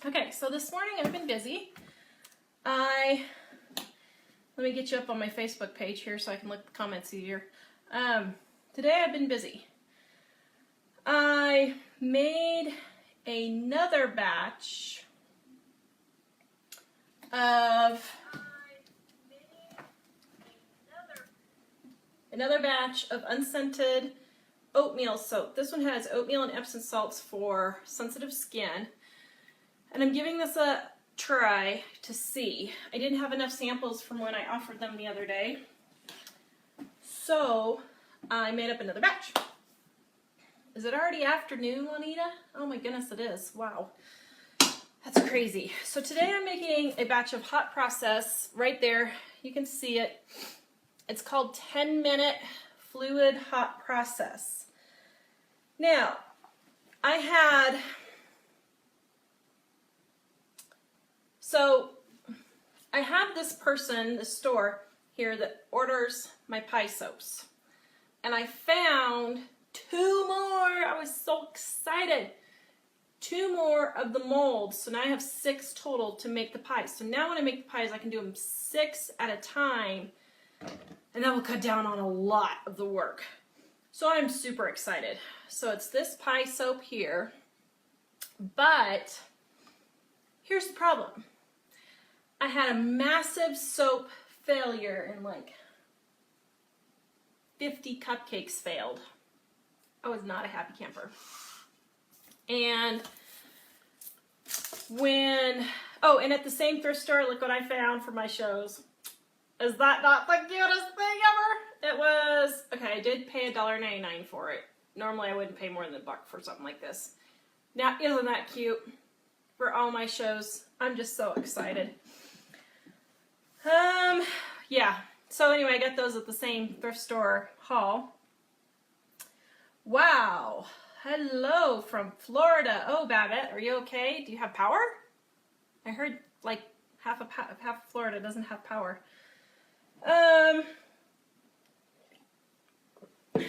Okay, so this morning I've been busy. Let me get you up on my Facebook page here so I can look at the comments easier. Today I've been busy. I made another batch of unscented oatmeal soap. This one has oatmeal and Epsom salts for sensitive skin. And I'm giving this a try to see. I didn't have enough samples from when I offered them the other day. So I made up another batch. Is it already afternoon, Juanita? Oh my goodness, it is. Wow. That's crazy. So today I'm making a batch of hot process right there. You can see it. It's called 10-minute fluid hot process. Now, I have this person, this store here that orders my pie soaps. And I found 2 more. I was so excited. 2 more of the molds. So now I have 6 total to make the pies. So now when I make the pies, I can do them 6 at a time. And that will cut down on a lot of the work. So I'm super excited. So it's this pie soap here. But here's the problem. I had a massive soap failure and like 50 cupcakes failed. I was not a happy camper. And and at the same thrift store, look what I found for my shows. Is that not the cutest thing ever? It was, okay, I did pay $1.99 for it. Normally I wouldn't pay more than $1 for something like this. Now, isn't that cute? For all my shows. I'm just so excited. Yeah. So anyway, I got those at the same thrift store haul. Wow. Hello from Florida. Oh, Babette, are you okay? Do you have power? I heard like half of Florida doesn't have power.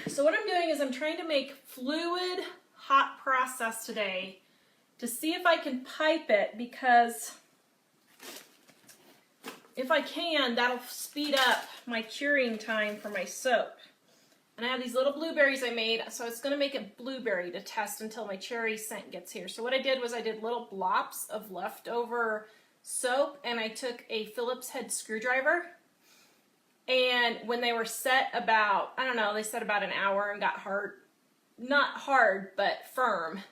So what I'm doing is I'm trying to make fluid hot process today to see if I can pipe it, because if I can, that'll speed up my curing time for my soap. And I have these little blueberries I made, so it's going to make it blueberry to test until my cherry scent gets here. So what I did was I did little blops of leftover soap, and I took a Phillips head screwdriver. And when they were set about, I don't know, they set about an hour and got hard, not hard, but firm.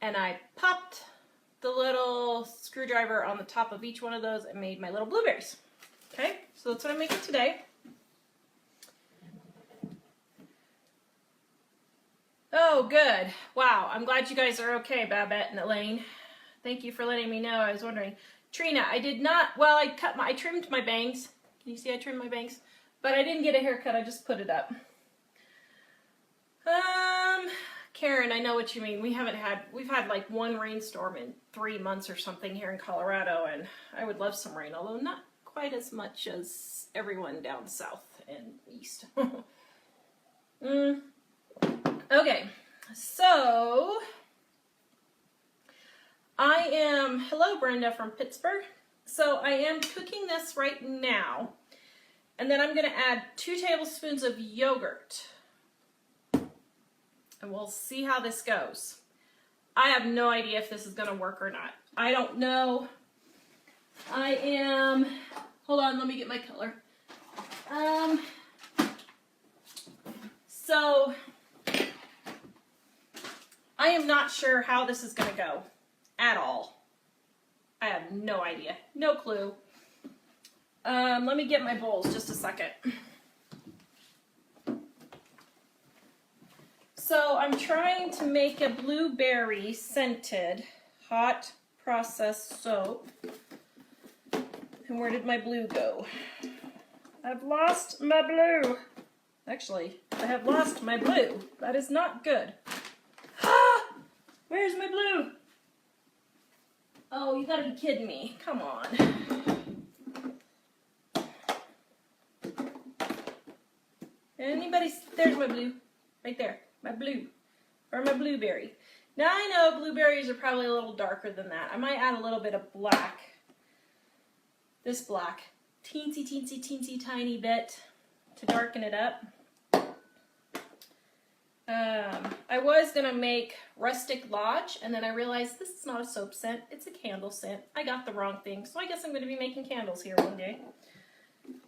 And I popped the little screwdriver on the top of each one of those and made my little blueberries. Okay, so that's what I'm making today. Oh, good. Wow, I'm glad you guys are okay, Babette and Elaine. Thank you for letting me know. I was wondering. Trina, I did not, well, I trimmed my bangs. Can you see I trimmed my bangs? But I didn't get a haircut, I just put it up. Karen, I know what you mean. We've had like 1 rainstorm in 3 months or something here in Colorado, and I would love some rain, although not quite as much as everyone down south and east. Okay, so hello Brenda from Pittsburgh. So I am cooking this right now, and then I'm going to add 2 tablespoons of yogurt, and we'll see how this goes. I have no idea if this is going to work or not. I don't know. Hold on, let me get my color. So I am not sure how this is going to go at all. I have no idea. No clue. Let me get my bowls just a second. So I'm trying to make a blueberry scented hot processed soap. And where did my blue go? I've lost my blue. Actually, I have lost my blue. That is not good. Ah! Where's my blue? Oh, you gotta be kidding me. Come on. Anybody? There's my blue. Right there. My blue. Or my blueberry. Now I know blueberries are probably a little darker than that. I might add a little bit of black. This black. Teensy, teensy, teensy, tiny bit to darken it up. I was going to make Rustic Lodge, and then I realized this is not a soap scent, it's a candle scent. I got the wrong thing, so I guess I'm going to be making candles here one day.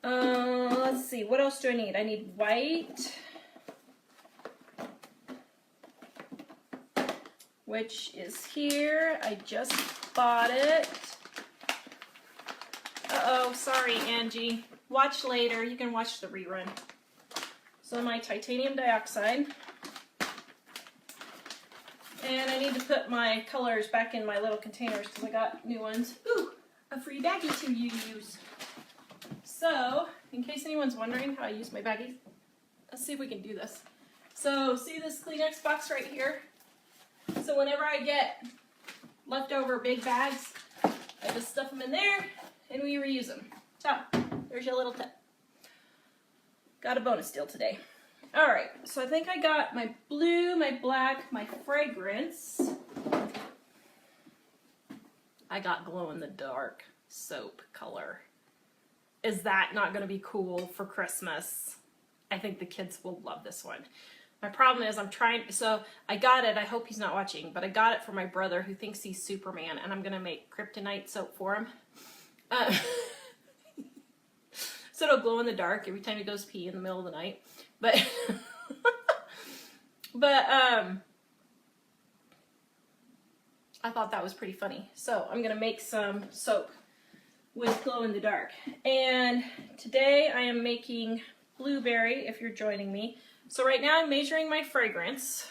Let's see, what else do I need? I need white, which is here. I just bought it. Uh-oh, sorry, Angie. Watch later. You can watch the rerun. So my titanium dioxide. And I need to put my colors back in my little containers because I got new ones. Ooh, a free baggie to use. So, in case anyone's wondering how I use my baggies, let's see if we can do this. So, see this Kleenex box right here? So whenever I get leftover big bags, I just stuff them in there and we reuse them. So, there's your little tip. Got a bonus deal today. Alright, so I think I got my blue, my black, my fragrance. I got glow-in-the-dark soap color. Is that not going to be cool for Christmas? I think the kids will love this one. My problem is so I got it, I hope he's not watching, but I got it for my brother who thinks he's Superman, and I'm going to make kryptonite soap for him. So it'll glow in the dark every time he goes pee in the middle of the night. But, I thought that was pretty funny. So I'm going to make some soap with glow in the dark. And today I am making blueberry, if you're joining me. So right now I'm measuring my fragrance.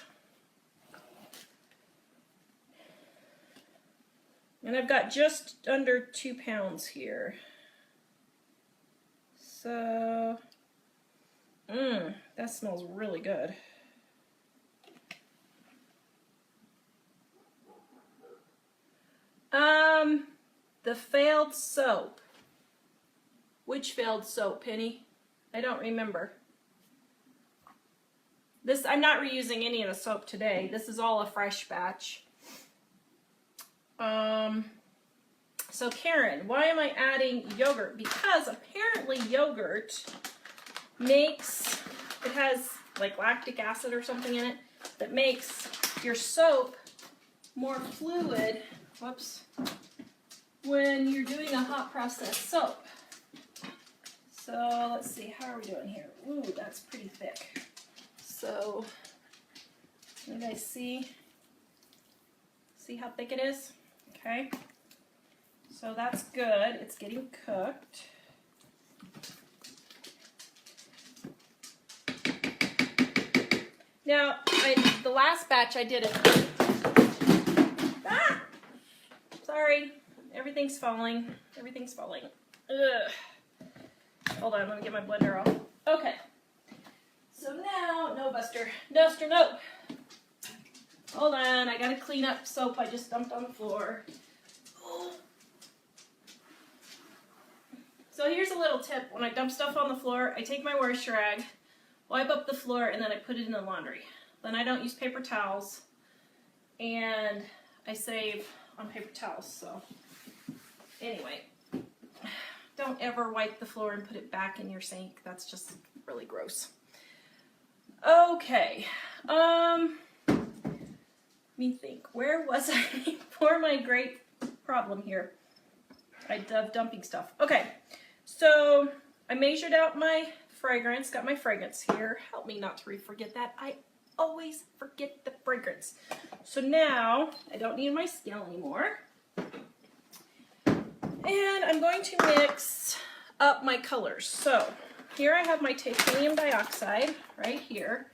And I've got just under 2 pounds here. So, that smells really good. The failed soap. Which failed soap, Penny? I don't remember. I'm not reusing any of the soap today. This is all a fresh batch. So Karen, why am I adding yogurt? Because apparently yogurt it has like lactic acid or something in it that makes your soap more fluid, when you're doing a hot process soap. So let's see, how are we doing here? Ooh, that's pretty thick. So, you guys see how thick it is? Okay. So that's good. It's getting cooked. Now, the last batch I did it. Ah! Sorry. Everything's falling. Everything's falling. Ugh. Hold on, let me get my blender off. Okay. So now, no, Buster, no. Hold on, I gotta clean up soap I just dumped on the floor. So here's a little tip. When I dump stuff on the floor, I take my wash rag, wipe up the floor, and then I put it in the laundry. Then I don't use paper towels, and I save on paper towels. So anyway, don't ever wipe the floor and put it back in your sink. That's just really gross. Okay, let me think. Where was I for my great problem here? I love dumping stuff. Okay, so I measured out my fragrance, got my fragrance here. Help me not to forget that. I always forget the fragrance. So now, I don't need my scale anymore. And I'm going to mix up my colors. So here I have my titanium dioxide right here.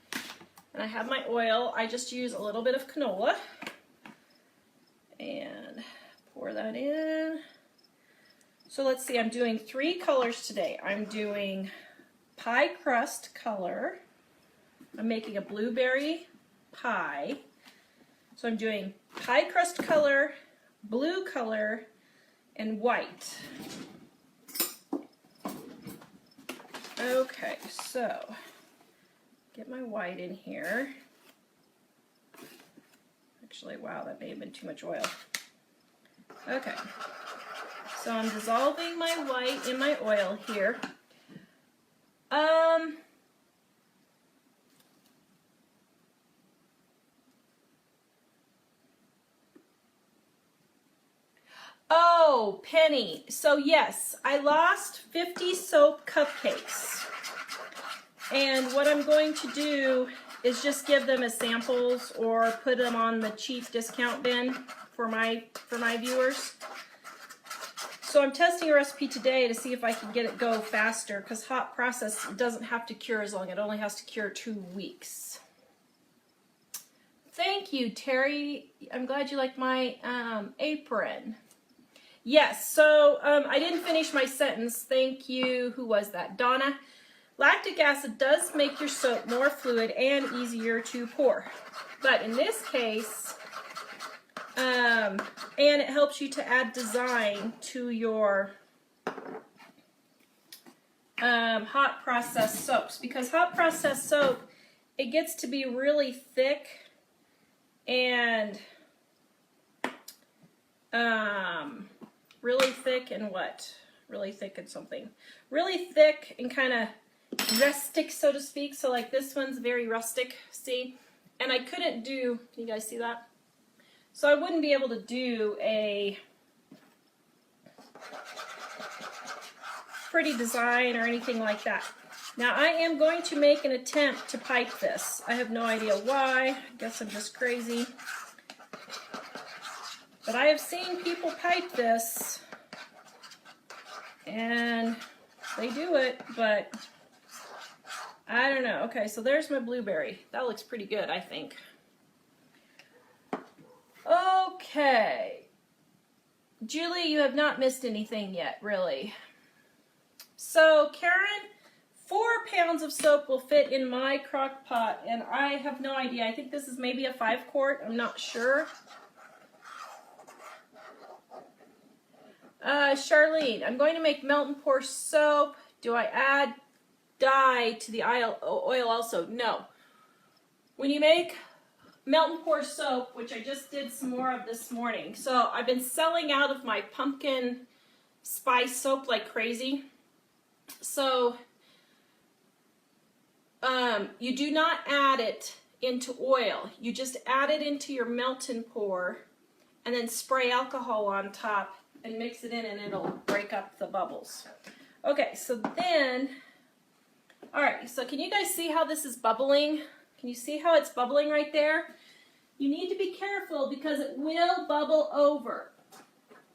And I have my oil. I just use a little bit of canola. And pour that in. So let's see, I'm doing 3 colors today. I'm doing pie crust color. I'm making a blueberry pie. So I'm doing pie crust color, blue color, and white. Okay, so get my white in here. Actually, wow, that may have been too much oil. Okay, so I'm dissolving my white in my oil here. Oh, Penny. So yes, I lost 50 soap cupcakes. And what I'm going to do is just give them as samples or put them on the cheap discount bin for my viewers. So I'm testing a recipe today to see if I can get it go faster, because hot process doesn't have to cure as long. It only has to cure 2 weeks. Thank you, Terry. I'm glad you like my apron. Yes, so I didn't finish my sentence. Thank you. Who was that? Donna. Lactic acid does make your soap more fluid and easier to pour. But in this case, and it helps you to add design to your hot process soaps. Because hot process soap, it gets to be really thick and really thick and what? Really thick and something. Really thick and kind of rustic, so to speak. So like this one's very rustic, see? And I couldn't do, can you guys see that? So I wouldn't be able to do a pretty design or anything like that. Now I am going to make an attempt to pipe this. I have no idea why. I guess I'm just crazy. But I have seen people pipe this, and they do it, but I don't know. Okay, so there's my blueberry. That looks pretty good, I think. Okay. Julie, you have not missed anything yet, really. So, Karen, 4 pounds of soap will fit in my crock pot, and I have no idea. I think this is maybe a 5-quart. I'm not sure. Charlene, I'm going to make melt and pour soap. Do I add dye to the oil also? No. When you make melt and pour soap, which I just did some more of this morning, so I've been selling out of my pumpkin spice soap like crazy. So you do not add it into oil. You just add it into your melt and pour and then spray alcohol on top and mix it in, and it'll break up the bubbles. Okay, so then, all right, so can you guys see how this is bubbling? Can you see how it's bubbling right there? You need to be careful because it will bubble over.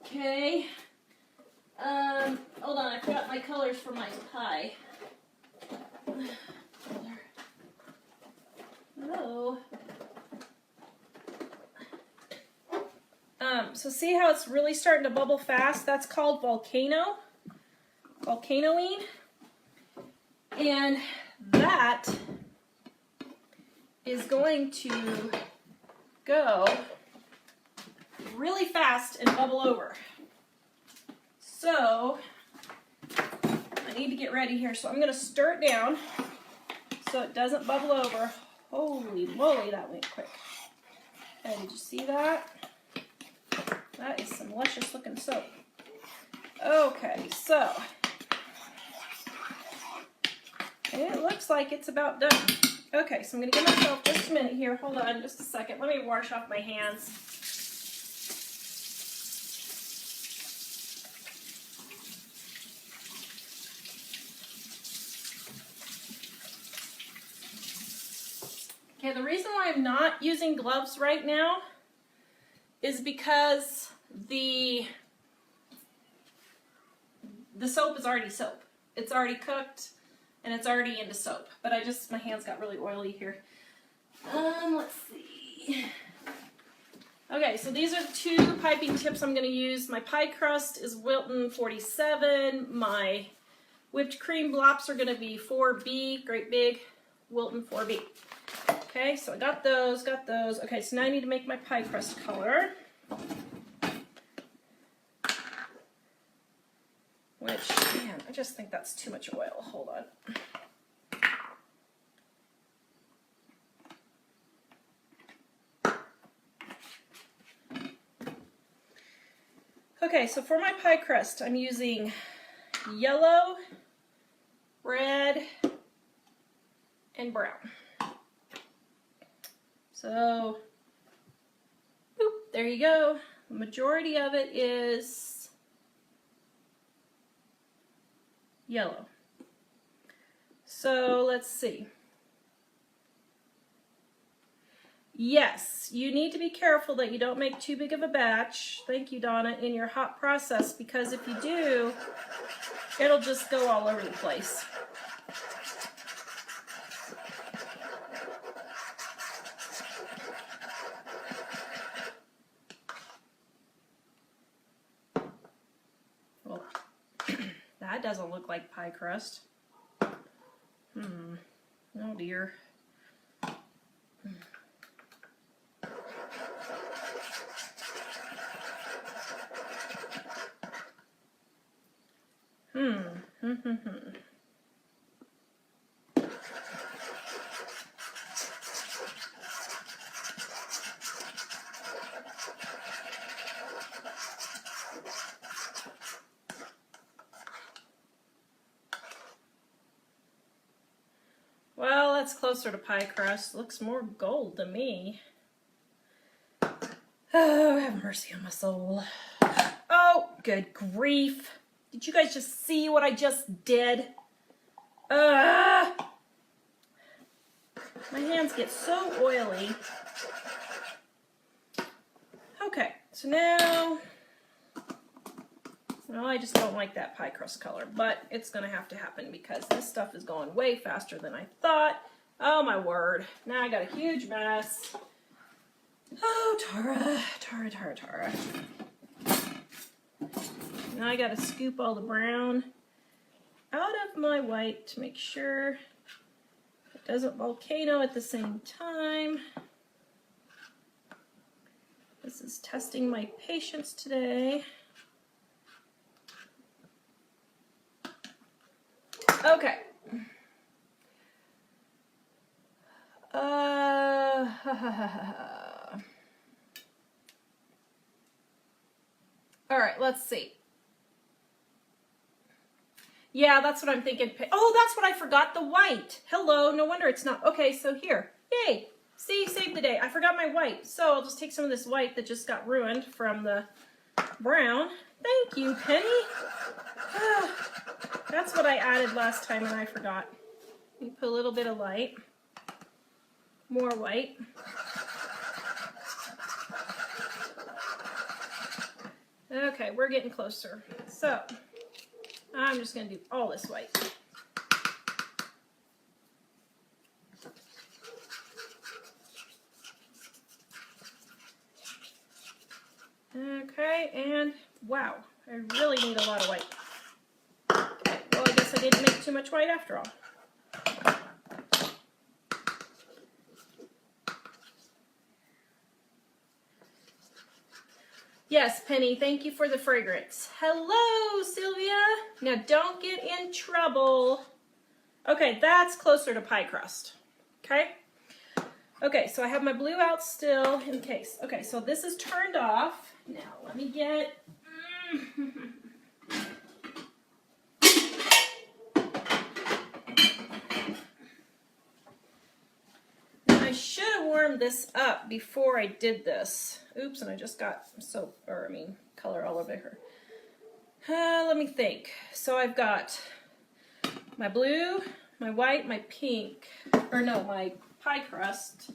Okay. Hold on, I forgot my colors for my pie. Hello. So see how it's really starting to bubble fast? That's called volcanoing. And that is going to go really fast and bubble over. So I need to get ready here. So I'm going to stir it down so it doesn't bubble over. Holy moly, that went quick. Okay, did you see that? That is some luscious looking soap. Okay, so it looks like it's about done. Okay, so I'm going to give myself just a minute here. Hold on just a second. Let me wash off my hands. Okay, the reason why I'm not using gloves right now is because the soap is already soap. It's already cooked and it's already into soap. But my hands got really oily here. Let's see. Okay, so these are 2 piping tips I'm going to use. My pie crust is Wilton 47. My whipped cream blops are going to be 4B, great big Wilton 4B. Okay, so I got those. Okay, so now I need to make my pie crust color. Which, man, I just think that's too much oil. Hold on. Okay, so for my pie crust, I'm using yellow, red, and brown. So, boop, there you go. The majority of it is yellow. So let's see. Yes, you need to be careful that you don't make too big of a batch, thank you Donna, in your hot process, because if you do, it'll just go all over the place. Well, that doesn't look like pie crust. Oh dear. Well, that's closer to pie crust. Looks more gold to me. Oh, have mercy on my soul. Oh, good grief. Did you guys just see what I just did? My hands get so oily. Okay, so now, well, I just don't like that pie crust color, but it's going to have to happen because this stuff is going way faster than I thought. Oh my word. Now I got a huge mess. Oh, Tara. Now I got to scoop all the brown out of my white to make sure it doesn't volcano at the same time. This is testing my patience today. Okay. All right, let's see. Yeah, that's what I'm thinking. Oh, that's what I forgot, the white. Hello, no wonder it's not. Okay, so here. Yay. See, saved the day. I forgot my white. So I'll just take some of this white that just got ruined from the brown. Thank you, Penny. That's what I added last time and I forgot. You put a little bit of light. More white. Okay, we're getting closer. So, I'm just going to do all this white. Okay, and wow, I really need a lot of white. Okay, well, I guess I didn't make too much white after all. Yes, Penny, thank you for the fragrance. Hello, Sylvia. Now, don't get in trouble. Okay, that's closer to pie crust. Okay? Okay, so I have my blue out still in case. Okay, so this is turned off. Now, let me get... I should have warmed this up before I did this. Oops, and I just got soap, or I mean, color all over her. Let me think. So I've got my blue, my white, my pink, or no, my pie crust.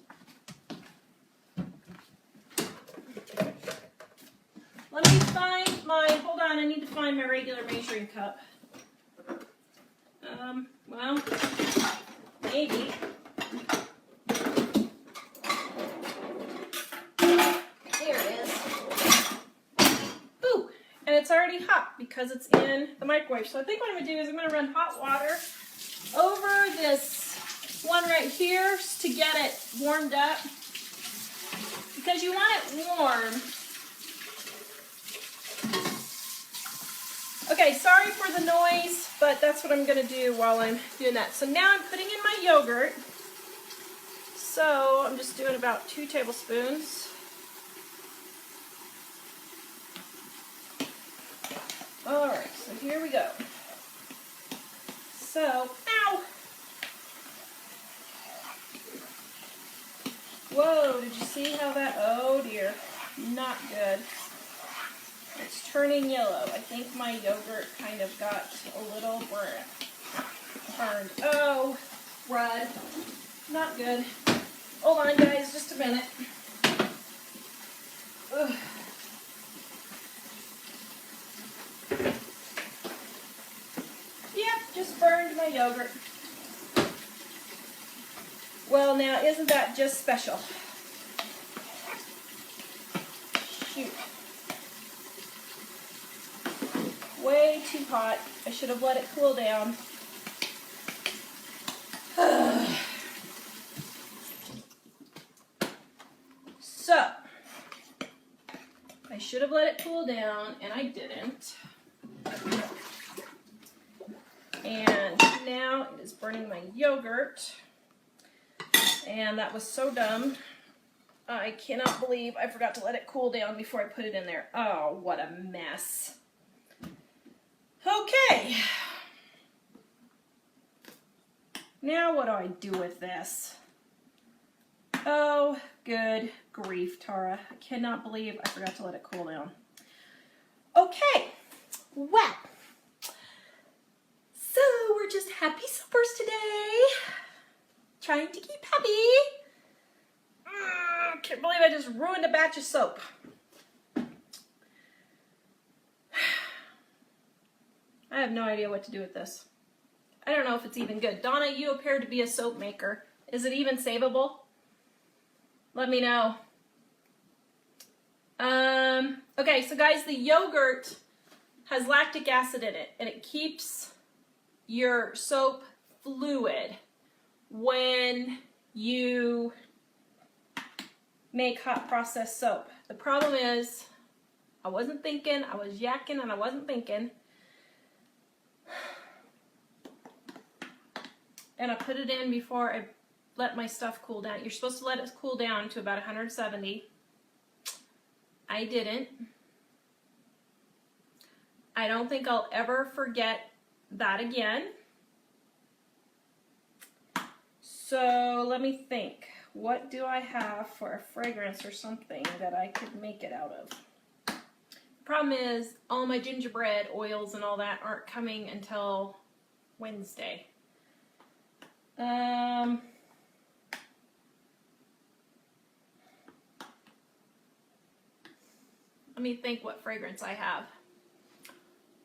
Let me find my, hold on, I need to find my regular measuring cup. Well, maybe. And it's already hot because it's in the microwave. So I think what I'm going to do is I'm going to run hot water over this one right here to get it warmed up. Because you want it warm. Okay, sorry for the noise, but that's what I'm going to do while I'm doing that. So now I'm putting in my yogurt. So I'm just doing about 2 tablespoons. here we go. So, ow! Whoa, did you see how that, oh dear, not good. It's turning yellow. I think my yogurt kind of got a little burned. Oh, crud. Not good. Hold on, guys, just a minute. Ugh. Yep, just burned my yogurt. Well, now, isn't that just special? Shoot. Way too hot. I should have let it cool down. So, I should have let it cool down, and I didn't. And now it is burning my yogurt. And that was so dumb. I cannot believe I forgot to let it cool down before I put it in there. Oh, what a mess. Okay. Now what do I do with this? Oh, good grief, Tara. I cannot believe I forgot to let it cool down. Okay. Well. So we're just happy suppers today. Trying to keep happy. Can't believe I just ruined a batch of soap. I have no idea what to do with this. I don't know if it's even good. Donna, you appear to be a soap maker. Is it even savable? Let me know. Okay, so guys, the yogurt has lactic acid in it, and it keeps your soap fluid when you make hot processed soap. The problem is, I wasn't thinking, I was yakking and I wasn't thinking. And I put it in before I let my stuff cool down. You're supposed to let it cool down to about 170. I didn't. I don't think I'll ever forget that again. So let me think. What do I have for a fragrance or something that I could make it out of? The problem is all my gingerbread oils and all that aren't coming until Wednesday. Let me think what fragrance I have.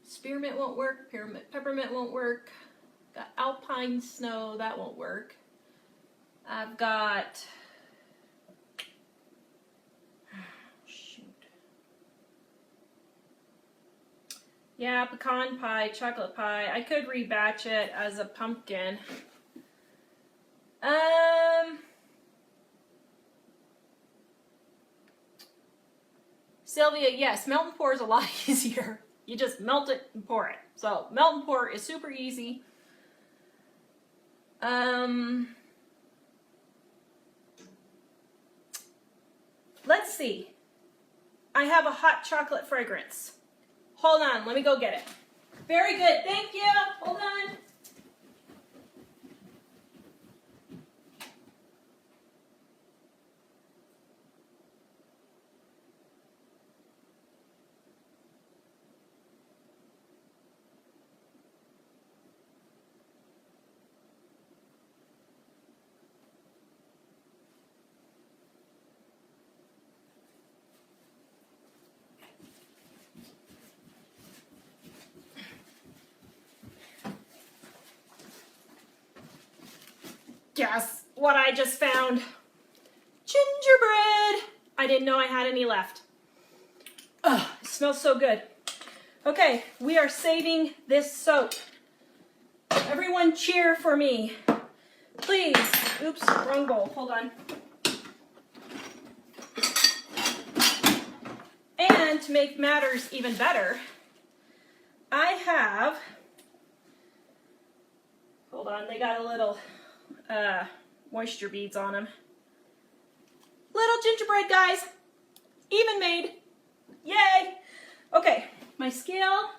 Spearmint won't work. Peppermint won't work. Got alpine snow, that won't work. I've got, shoot. Yeah, pecan pie, chocolate pie. I could rebatch it as a pumpkin. Sylvia, yes, melt and pour is a lot easier. You just melt it and pour it. So melt and pour is super easy. Let's see. I have a hot chocolate fragrance. Hold on, let me go get it. Very good, thank you. Hold on. Guess what I just found? Gingerbread! I didn't know I had any left. Oh, it smells so good. Okay, we are saving this soap. Everyone cheer for me. Please. Oops, wrong bowl. Hold on. And to make matters even better, I have, hold on, they got a little moisture beads on them. Little gingerbread, guys. Even made. Yay. Okay, my scale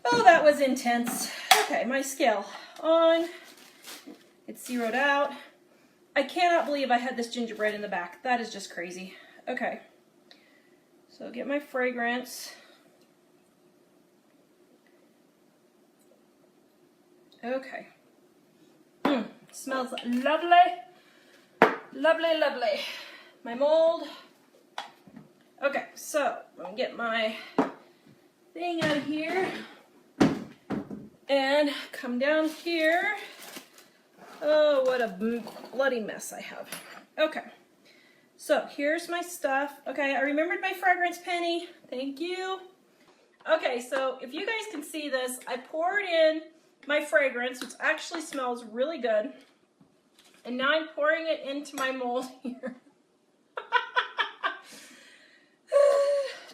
Oh, that was intense. Okay, my scale on. It's zeroed out. I cannot believe I had this gingerbread in the back. That is just crazy. Okay. So get my fragrance. Okay. Smells lovely. Lovely, lovely. My mold. Okay, so I'm gonna get my thing out of here and come down here. Oh, what a bloody mess I have. Okay, so here's my stuff. Okay, I remembered my fragrance penny. Thank you. Okay, so if you guys can see this, I poured in my fragrance, which actually smells really good. And now I'm pouring it into my mold here.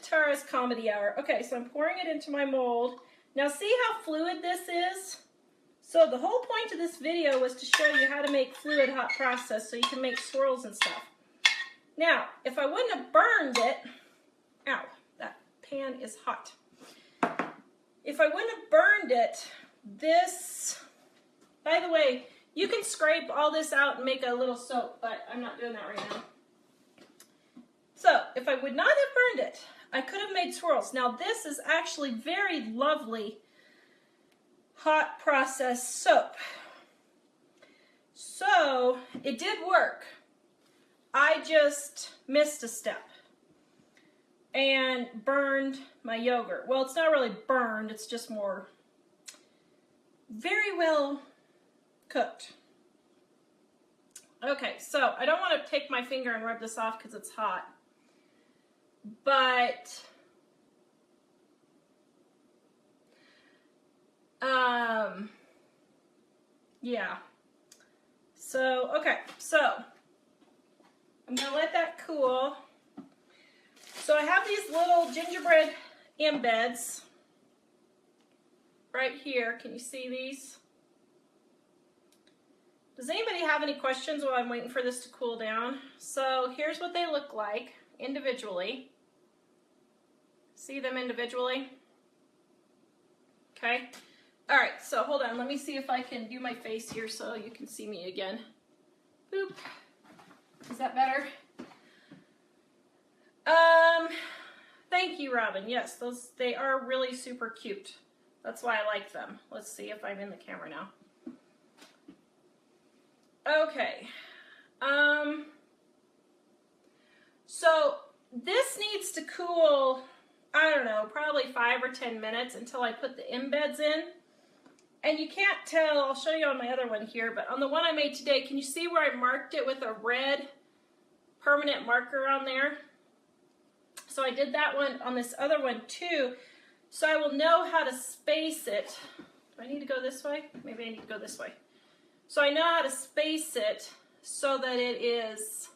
Tara's comedy hour. Okay, so I'm pouring it into my mold. Now see how fluid this is? So the whole point of this video was to show you how to make fluid hot process so you can make swirls and stuff. Now, if I wouldn't have burned it, ow, that pan is hot. If I wouldn't have burned it, this, by the way, you can scrape all this out and make a little soap, but I'm not doing that right now. So, if I would not have burned it, I could have made swirls. Now, this is actually very lovely hot process soap. So, it did work. I just missed a step and burned my yogurt. Well, it's not really burned, it's just more very well cooked. Okay, so I don't want to take my finger and rub this off because it's hot. But yeah. So, okay, so I'm gonna let that cool. So I have these little gingerbread embeds right here. Can you see these? Does anybody have any questions while I'm waiting for this to cool down? So here's what they look like individually. See them individually? Okay. All right, so hold on. Let me see if I can do my face here so you can see me again. Boop. Is that better? Thank you, Robin. Yes, they are really super cute. That's why I like them. Let's see if I'm in the camera now. Okay. So this needs to cool, I don't know, probably 5 or 10 minutes until I put the embeds in. And you can't tell, I'll show you on my other one here, but on the one I made today, can you see where I marked it with a red permanent marker on there? So I did that one on this other one too, so I will know how to space it. Do I need to go this way? Maybe I need to go this way. So I know how to space it so that it is,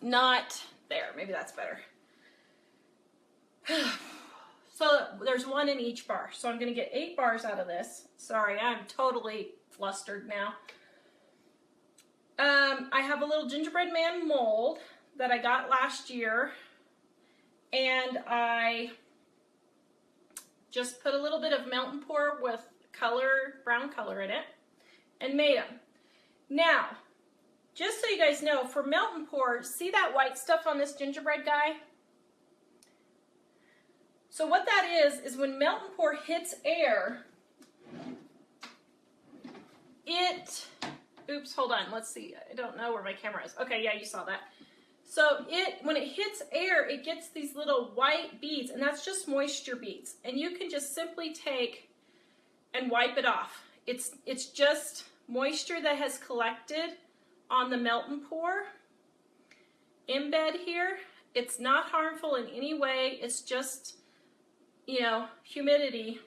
not there. Maybe that's better. So there's one in each bar. So I'm going to get 8 bars out of this. Sorry, I'm totally flustered now. I have a little gingerbread man mold that I got last year. And I just put a little bit of melt and pour with color, brown color in it, and made them. Now, just so you guys know, for melt and pour, see that white stuff on this gingerbread guy? So what that is when melt and pour hits air, oops, hold on, let's see, I don't know where my camera is. Okay, yeah, you saw that. So when it hits air, it gets these little white beads, and that's just moisture beads. And you can just simply take and wipe it off. It's just moisture that has collected on the melt and pour embed here. It's not harmful in any way. It's just, humidity.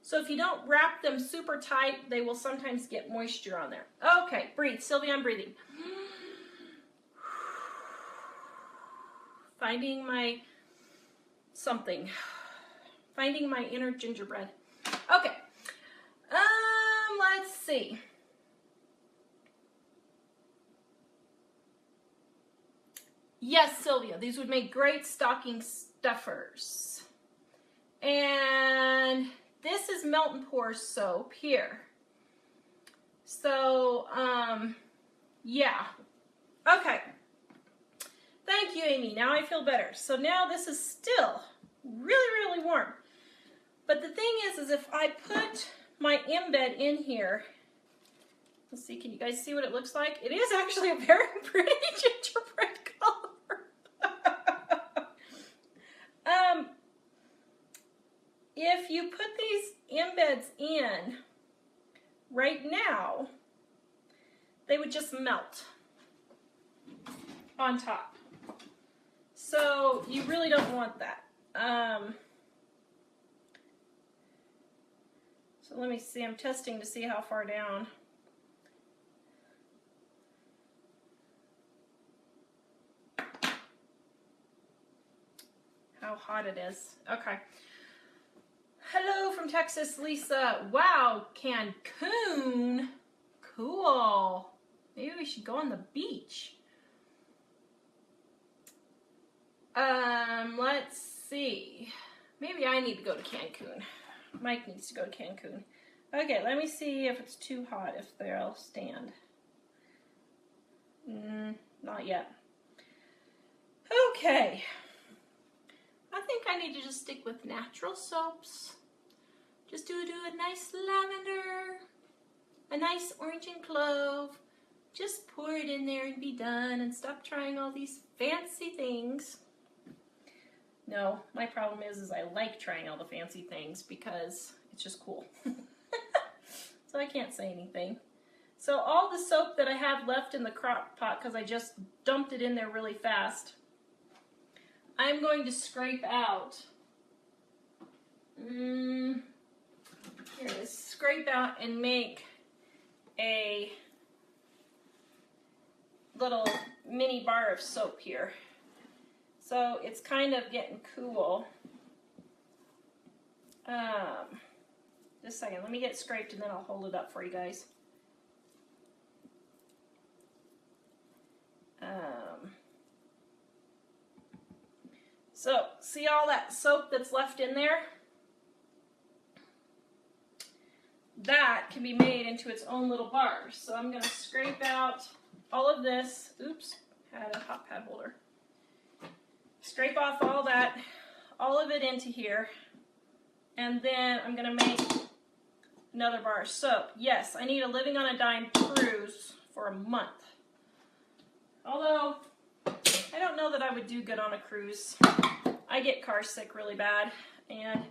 So if you don't wrap them super tight, they will sometimes get moisture on there. Okay, breathe. Sylvia, I'm breathing. Finding my something. Finding my inner gingerbread. Okay. Let's see. Yes, Sylvia, these would make great stocking stuffers. And this is melt and pour soap here. So, yeah. Okay. Thank you, Amy. Now I feel better. So now this is still really, really warm. But the thing is if I put my embed in here, let's see, can you guys see what it looks like? It is actually a very pretty gingerbread color. If you put these embeds in right now, they would just melt on top. So you really don't want that. So let me see, I'm testing to see how far down. How hot it is. Okay. Hello from Texas, Lisa. Wow, Cancun. Cool. Maybe we should go on the beach. Let's see. Maybe I need to go to Cancun. Mike needs to go to Cancun. Okay, let me see if it's too hot, if they'll stand. Not yet. Okay. I think I need to just stick with natural soaps. Just do a nice lavender, a nice orange and clove. Just pour it in there and be done, and stop trying all these fancy things. No, my problem is I like trying all the fancy things because it's just cool. So I can't say anything. So all the soap that I have left in the crock pot, because I just dumped it in there really fast, I'm going to scrape out. Here it is. Scrape out and make a little mini bar of soap here. So it's kind of getting cool. Just a second, let me get scraped and then I'll hold it up for you guys. So, see all that soap that's left in there? That can be made into its own little bar. So I'm going to scrape out all of this. Oops, had a hot pad holder. Scrape off all that, all of it into here. And then I'm going to make another bar of soap. Yes, I need a living on a dime cruise for a month. Although, I don't know that I would do good on a cruise. I get car sick really bad. And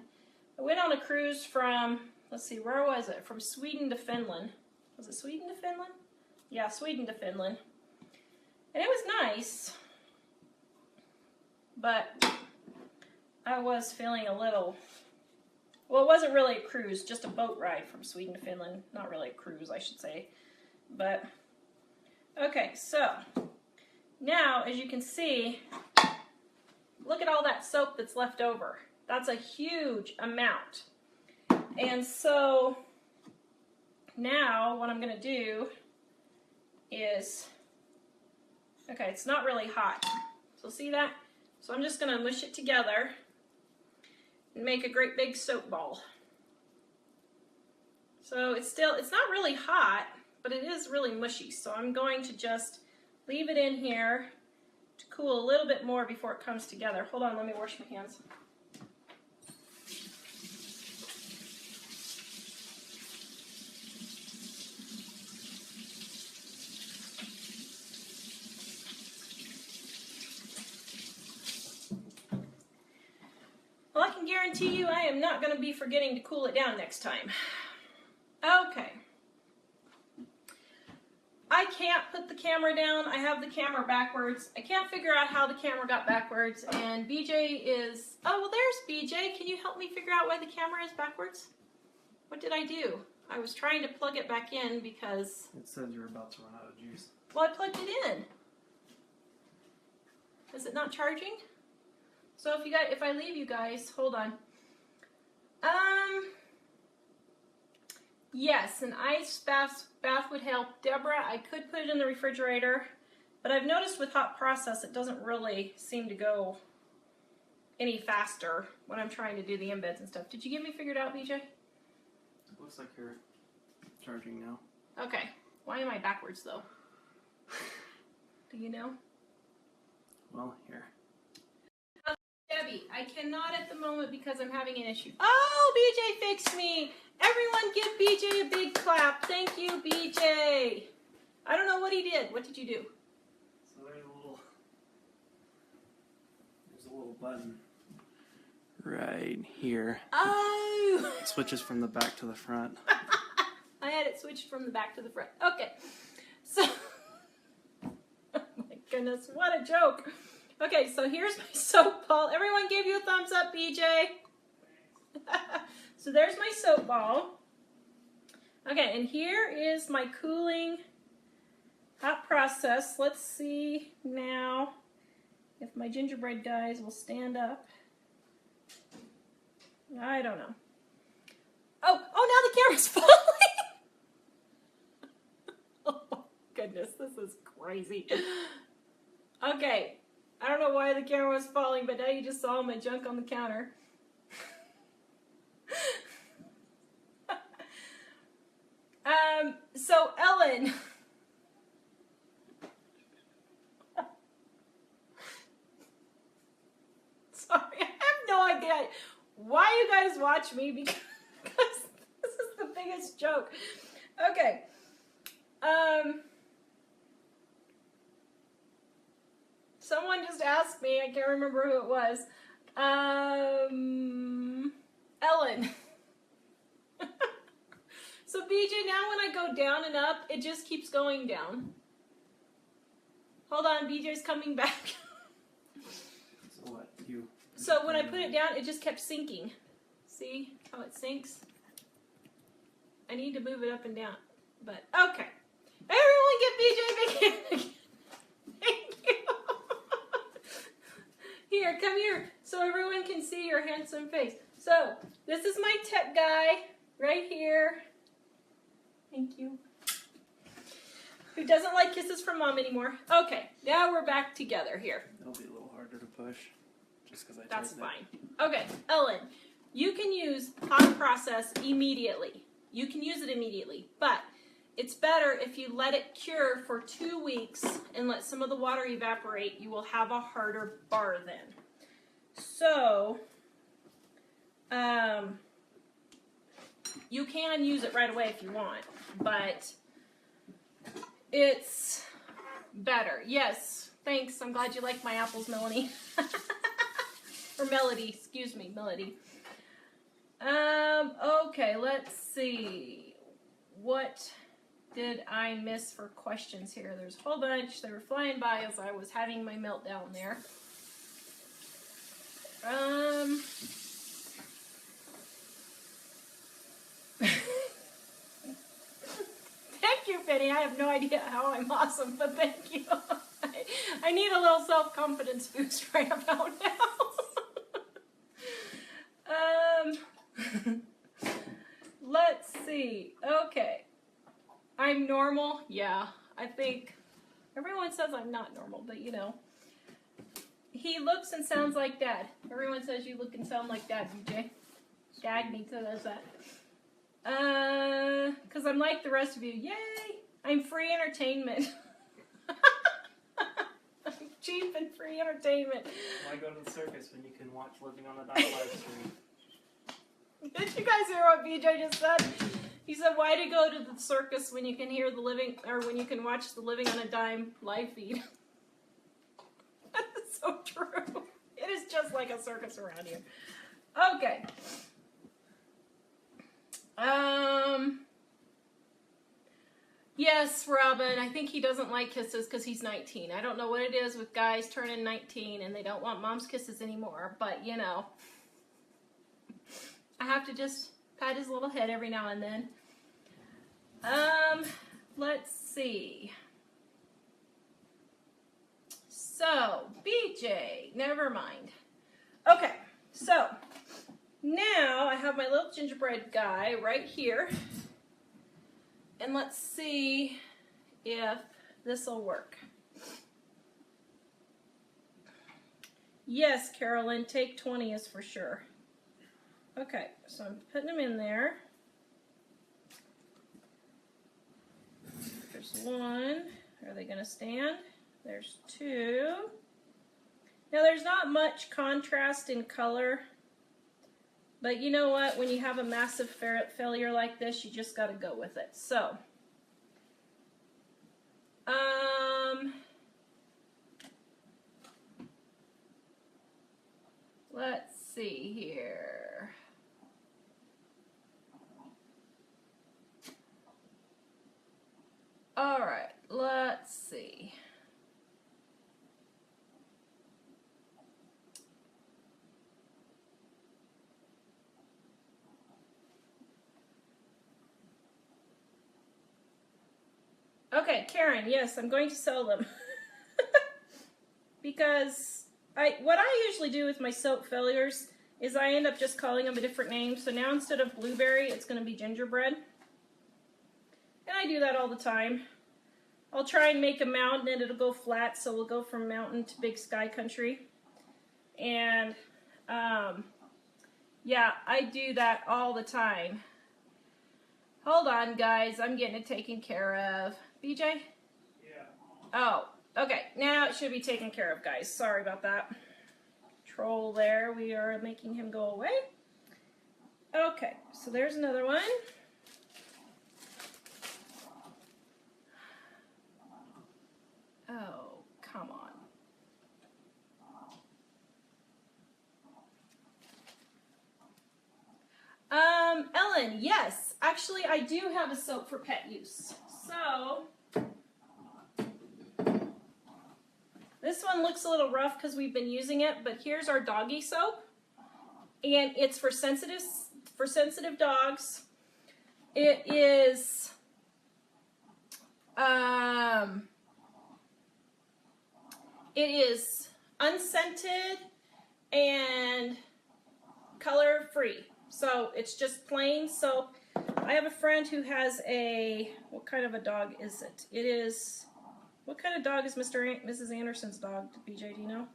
I went on a cruise from, let's see, where was it? From Sweden to Finland. Was it Sweden to Finland? Yeah, Sweden to Finland. And it was nice. But I was feeling a little, well, it wasn't really a cruise, just a boat ride from Sweden to Finland. Not really a cruise, I should say. But, okay, so now, as you can see, look at all that soap that's left over. That's a huge amount. And so now what I'm going to do is, okay, it's not really hot. So see that? So I'm just going to mush it together and make a great big soap ball. So it's not really hot, but it is really mushy. So I'm going to just leave it in here to cool a little bit more before it comes together. Hold on, let me wash my hands. Well, I can guarantee you I am not going to be forgetting to cool it down next time. Okay. I can't put the camera down. I have the camera backwards. I can't figure out how the camera got backwards. And BJ is, oh, well, there's BJ. Can you help me figure out why the camera is backwards? What did I do? I was trying to plug it back in because it said you were about to run out of juice. Well, I plugged it in. Is it not charging? So if I leave you guys, hold on. Yes, an ice bath would help. Deborah, I could put it in the refrigerator, but I've noticed with hot process it doesn't really seem to go any faster when I'm trying to do the embeds and stuff. Did you get me figured out, BJ? Looks like you're charging now. Okay. Why am I backwards though? Do you know? Well, here. Debbie, I cannot at the moment because I'm having an issue. Oh, BJ fixed me. Everyone give BJ a big clap. Thank you, BJ. I don't know what he did. What did you do? So there's a little button right here. Oh! It switches from the back to the front. I had it switched from the back to the front. Okay. So, oh my goodness, what a joke. Okay, so here's my soap ball. Everyone gave you a thumbs up, BJ. So there's my soap ball. Okay, and here is my cooling hot process. Let's see now if my gingerbread guys will stand up. I don't know. Oh, now the camera's falling. Oh my goodness, this is crazy. Okay. I don't know why the camera was falling, but now you just saw my junk on the counter. So Ellen. Sorry, I have no idea why you guys watch me because this is the biggest joke. Okay. Someone just asked me, I can't remember who it was. Ellen. So BJ, now when I go down and up, it just keeps going down. Hold on, BJ's coming back. So what? So when I put it down, it just kept sinking. See how it sinks? I need to move it up and down. But, okay. Everyone give BJ a big hand. Thank you. Here, come here, so everyone can see your handsome face. So, this is my tech guy, right here. Thank you. Who doesn't like kisses from mom anymore. Okay, now we're back together here. It'll be a little harder to push, just because I That's tightened fine. Okay, Ellen, you can use hot process immediately. You can use it immediately, but it's better if you let it cure for 2 weeks and let some of the water evaporate. You will have a harder bar then. So, you can use it right away if you want, but it's better. Yes, thanks. I'm glad you like my apples, Melanie. Or Melody, excuse me, Melody. Okay, let's see. What did I miss for questions here? There's a whole bunch. They were flying by as I was having my meltdown there. Thank you, Penny. I have no idea how I'm awesome, but thank you. I need a little self-confidence boost right about now. Let's see. Okay. I'm normal? Yeah. I think everyone says I'm not normal, but you know. He looks and sounds like Dad. Everyone says you look and sound like Dad, BJ. Dad needs to know that. Because I'm like the rest of you. Yay! I'm free entertainment. I'm cheap and free entertainment. Why go to the circus when you can watch Living on a Dime live stream? Did you guys hear what BJ just said? He said, why to go to the circus when you can hear the living, or when you can watch the Living on a Dime live feed? That's so true. It is just like a circus around here. Okay. Yes, Robin, I think he doesn't like kisses because he's 19. I don't know what it is with guys turning 19 and they don't want mom's kisses anymore, but you know. I have to just pat his little head every now and then. Let's see. So, BJ, never mind. Okay, so now I have my little gingerbread guy right here. And let's see if this will work. Yes, Carolyn, take 20 is for sure. Okay, so I'm putting them in there. There's one. Are they going to stand? There's two. Now there's not much contrast in color, but you know what? When you have a massive failure like this, you just got to go with it. So, let's see here. All right, let's see. Okay, Karen, yes, I'm going to sell them. Because what I usually do with my soap failures is I end up just calling them a different name. So now instead of blueberry, it's going to be gingerbread. And I do that all the time. I'll try and make a mountain and it'll go flat, so we'll go from mountain to big sky country. And yeah, I do that all the time. Hold on, guys, I'm getting it taken care of. BJ? Yeah. Oh, okay, now it should be taken care of, guys. Sorry about that. Troll there, we are making him go away. Okay, so there's another one. Oh, come on. Ellen, yes. Actually, I do have a soap for pet use. So, this one looks a little rough because we've been using it, but here's our doggy soap. And it's for sensitive dogs. It is unscented and color free. So it's just plain soap. I have a friend who has what kind of a dog is it? It is, what kind of dog is Mrs. Anderson's dog? BJ, do you know?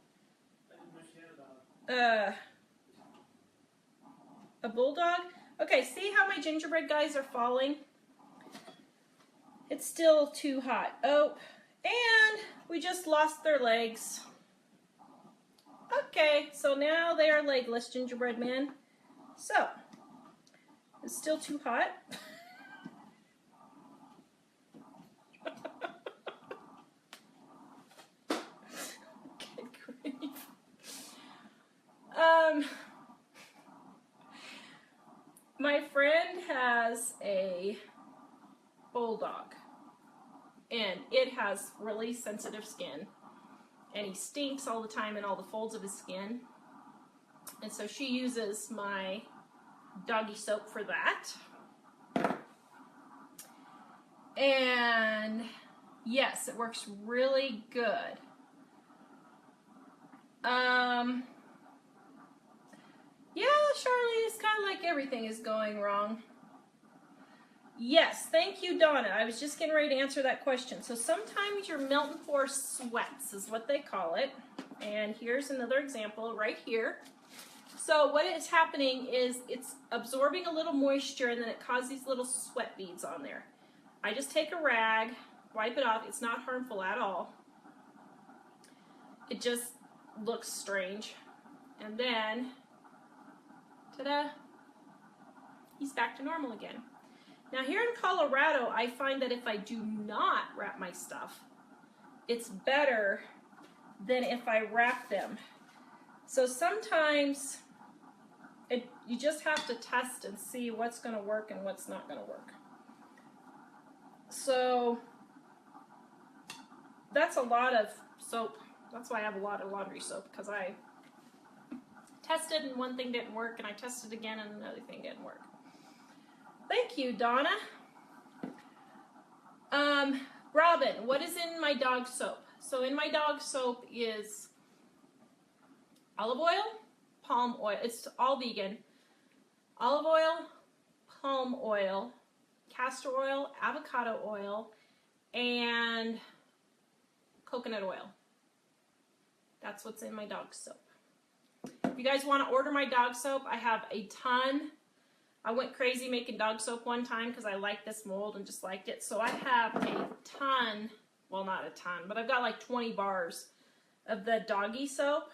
A bulldog? Okay, see how my gingerbread guys are falling? It's still too hot. Oh, and we just lost their legs. Okay, so now they are legless, gingerbread man. So, it's still too hot. Good grief. My friend has a bulldog, and it has really sensitive skin, and he stinks all the time in all the folds of his skin. And so she uses my doggy soap for that. And yes, it works really good. Yeah, Charlie, it's kind of like everything is going wrong. Yes, thank you, Donna. I was just getting ready to answer that question. So sometimes your melt and pour sweats is what they call it. And here's another example right here. So what is happening is it's absorbing a little moisture and then it causes these little sweat beads on there. I just take a rag, wipe it off. It's not harmful at all. It just looks strange. And then, ta-da, he's back to normal again. Now here in Colorado, I find that if I do not wrap my stuff, it's better than if I wrap them. So sometimes you just have to test and see what's going to work and what's not going to work. So that's a lot of soap. That's why I have a lot of laundry soap, because I tested and one thing didn't work and I tested again and another thing didn't work. Thank you, Donna. Robin, what is in my dog soap? So in my dog soap is olive oil, palm oil. It's all vegan. Olive oil, palm oil, castor oil, avocado oil, and coconut oil. That's what's in my dog soap. you guys want to order my dog soap, I have a ton. I went crazy making dog soap one time because I liked this mold and just liked it. So I have a ton, well not a ton, but I've got like 20 bars of the doggy soap,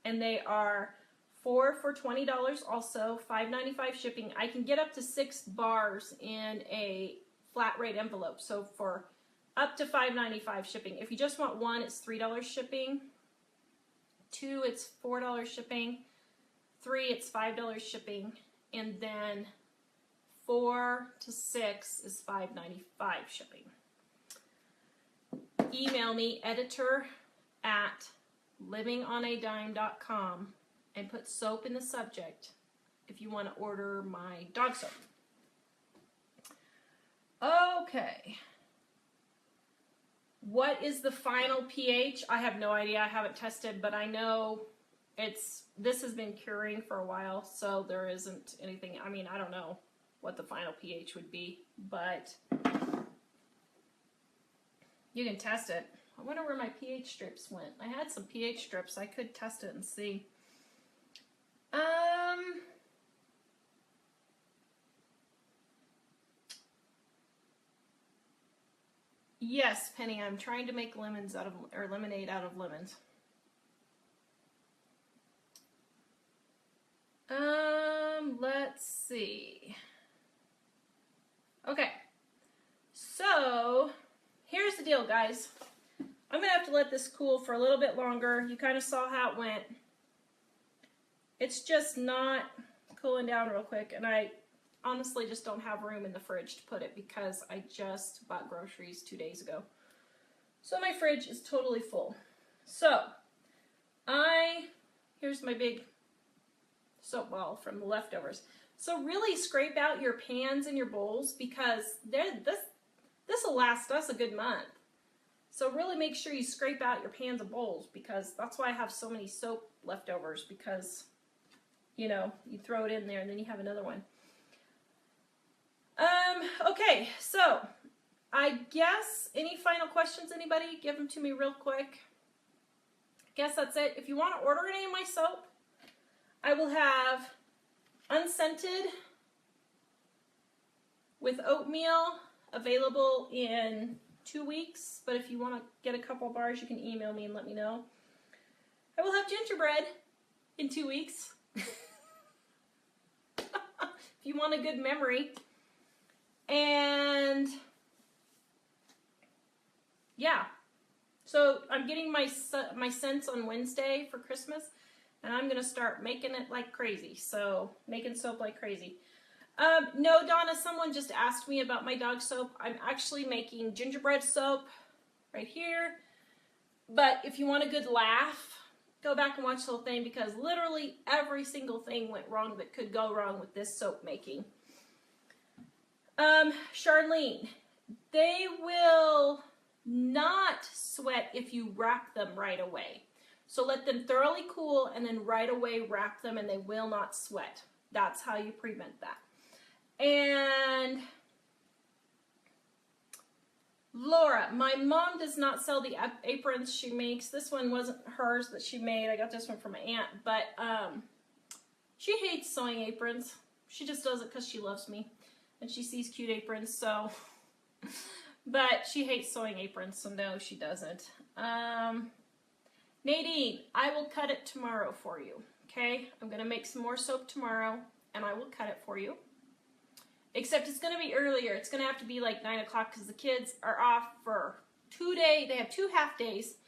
and they are 4 for $20 also, $5.95 shipping. I can get up to 6 bars in a flat rate envelope, so for up to $5.95 shipping. If you just want one, it's $3 shipping. 2, it's $4 shipping. 3, it's $5 shipping. And then 4 to 6 is $5.95 shipping. Email me, editor@livingonadime.com, and put soap in the subject if you want to order my dog soap. Okay. What is the final pH? I have no idea. I haven't tested, but I know this has been curing for a while, so there isn't anything. I mean, I don't know what the final pH would be, but you can test it. I wonder where my pH strips went. I had some pH strips. I could test it and see. Yes, Penny, I'm trying to make lemonade out of lemons. Let's see. Okay. So, here's the deal, guys. I'm going to have to let this cool for a little bit longer. You kind of saw how it went. It's just not cooling down real quick, and I honestly just don't have room in the fridge to put it because I just bought groceries 2 days ago. So my fridge is totally full. So, here's my big soap ball from the leftovers. So really scrape out your pans and your bowls because this will last us a good month. So really make sure you scrape out your pans and bowls, because that's why I have so many soap leftovers, because, you know, you throw it in there and then you have another one. Okay, so I guess any final questions, anybody? Give them to me real quick. Guess that's it. If you want to order any of my soap, I will have unscented with oatmeal available in 2 weeks, but if you want to get a couple bars, you can email me and let me know. I will have gingerbread in 2 weeks. If you want a good memory. And yeah, so I'm getting my scents on Wednesday for Christmas, and I'm going to start making it like crazy. So making soap like crazy. No, Donna, someone just asked me about my dog soap. I'm actually making gingerbread soap right here. But if you want a good laugh, go back and watch the whole thing, because literally every single thing went wrong that could go wrong with this soap making. Charlene, they will not sweat if you wrap them right away. So let them thoroughly cool and then right away wrap them, and they will not sweat. That's how you prevent that. And Laura, my mom does not sell the aprons she makes. This one wasn't hers that she made. I got this one from my aunt, but she hates sewing aprons. She just does it because she loves me and she sees cute aprons, so but she hates sewing aprons, so no, she doesn't. Nadine, I will cut it tomorrow for you. Okay, I'm gonna make some more soap tomorrow and I will cut it for you. Except it's going to be earlier. It's going to have to be like 9 o'clock because the kids are off for 2 days. They have 2 half days.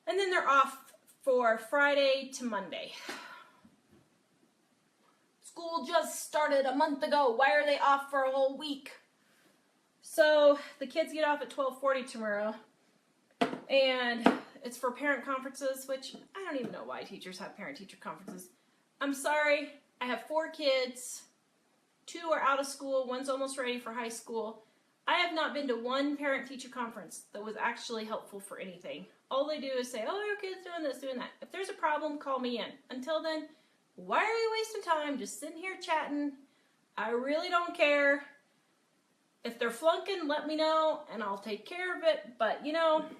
And then they're off for Friday to Monday. School just started a month ago. Why are they off for a whole week? So the kids get off at 12:40 tomorrow. And it's for parent conferences, which I don't even know why teachers have parent-teacher conferences. I'm sorry. I have 4 kids. 2 are out of school, 1's almost ready for high school. I have not been to one parent-teacher conference that was actually helpful for anything. All they do is say, oh, your kid's doing this, doing that. If there's a problem, call me in. Until then, why are you wasting time just sitting here chatting? I really don't care. If they're flunking, let me know, and I'll take care of it. But, you know, it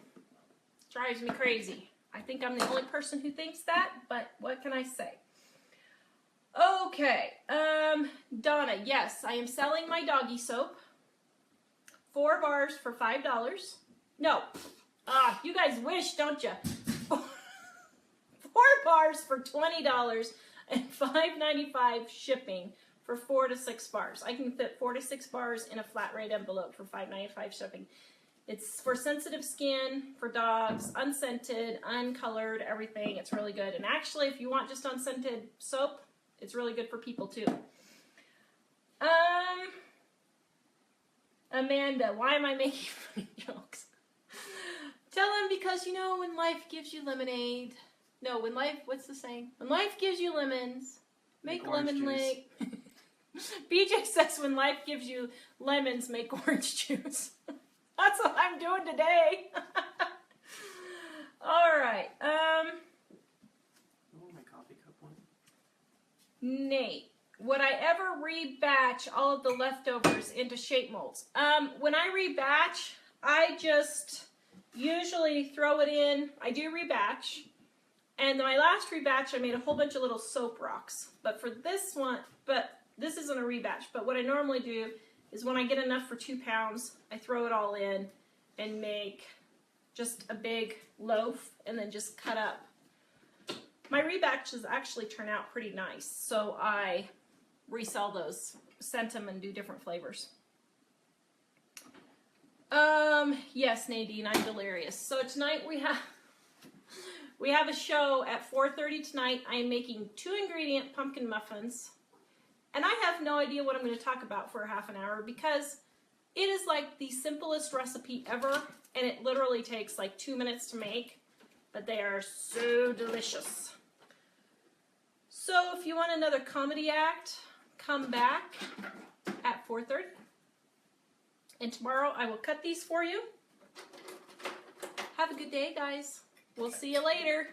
drives me crazy. I think I'm the only person who thinks that, but what can I say? Okay, Donna, yes, I am selling my doggy soap. 4 bars for $5. No, you guys wish, don't you? 4 bars for $20 and $5.95 shipping for 4 to 6 bars. I can fit 4 to 6 bars in a flat rate envelope for $5.95 shipping. It's for sensitive skin, for dogs, unscented, uncolored, everything. It's really good. And actually, if you want just unscented soap, it's really good for people too. Amanda, why am I making funny jokes? Tell them because, you know, when life gives you lemonade. No, when life, what's the saying? When life gives you lemons, make lemonade. BJ says when life gives you lemons, make orange juice. That's what I'm doing today. All right. Oh, my coffee cup one. Nate, would I ever rebatch all of the leftovers into shape molds? When I rebatch, I just usually throw it in. I do rebatch. And my last rebatch, I made a whole bunch of little soap rocks. But for this one, this isn't a rebatch. But what I normally do is when I get enough for 2 pounds, I throw it all in and make just a big loaf and then just cut up. My rebatches actually turn out pretty nice, so I resell those, scent them, and do different flavors. Yes, Nadine, I'm delirious. So tonight we have a show at 4:30 tonight. I'm making 2-ingredient pumpkin muffins. And I have no idea what I'm going to talk about for a half an hour because it is like the simplest recipe ever, and it literally takes like 2 minutes to make, but they are so delicious. So if you want another comedy act, come back at 4:30. And tomorrow I will cut these for you. Have a good day, guys. We'll see you later.